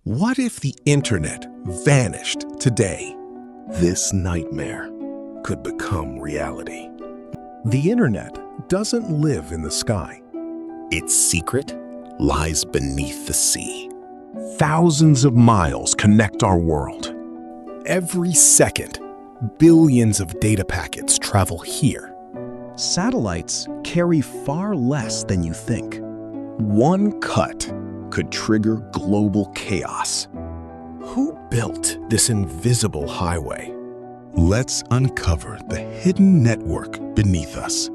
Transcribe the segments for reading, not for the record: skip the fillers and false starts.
What if the internet vanished today? This nightmare could become reality. The internet doesn't live in the sky. Its secret lies beneath the sea. Thousands of miles connect our world. Every second, billions of data packets travel here. Satellites carry far less than you think. One cut could trigger global chaos. Who built this invisible highway? Let's uncover the hidden network beneath us.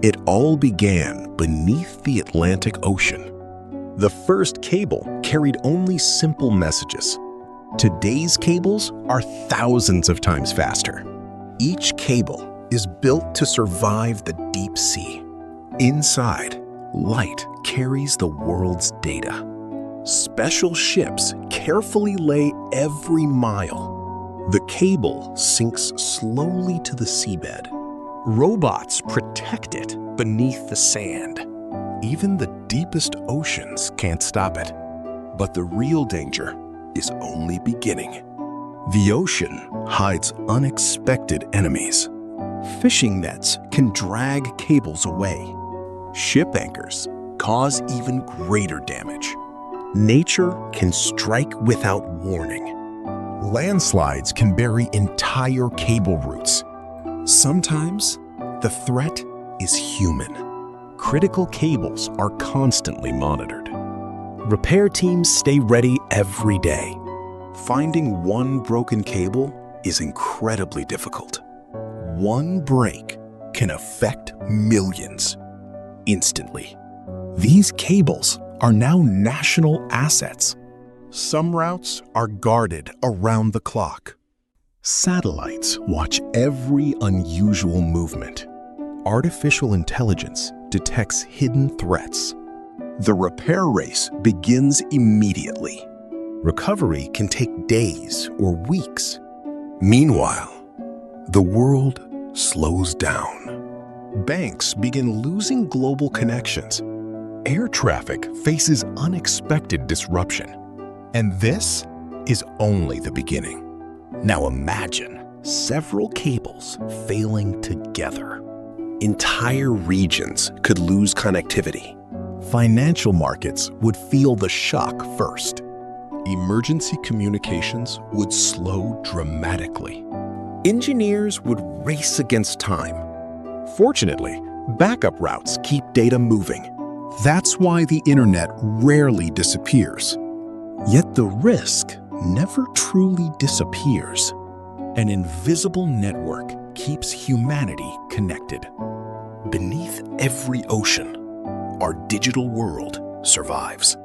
It all began beneath the Atlantic Ocean. The first cable carried only simple messages. Today's cables are thousands of times faster. Each cable is built to survive the deep sea. Inside, light carries the world's data. Special ships carefully lay every mile. The cable sinks slowly to the seabed. Robots protect it beneath the sand. Even the deepest oceans can't stop it. But the real danger is only beginning. The ocean hides unexpected enemies. Fishing nets can drag cables away. Ship anchors cause even greater damage. Nature can strike without warning. Landslides can bury entire cable routes. Sometimes the threat is human. Critical cables are constantly monitored. Repair teams stay ready every day. Finding one broken cable is incredibly difficult. One break can affect millions instantly. These cables are now national assets. Some routes are guarded around the clock. Satellites watch every unusual movement. Artificial intelligence detects hidden threats. The repair race begins immediately. Recovery can take days or weeks. Meanwhile, the world slows down. Banks begin losing global connections. Air traffic faces unexpected disruption. And this is only the beginning. Now imagine several cables failing together. Entire regions could lose connectivity. Financial markets would feel the shock first. Emergency communications would slow dramatically. Engineers would race against time. Fortunately, backup routes keep data moving. That's why the internet rarely disappears. Yet the risk never truly disappears. An invisible network keeps humanity connected. Beneath every ocean, our digital world survives.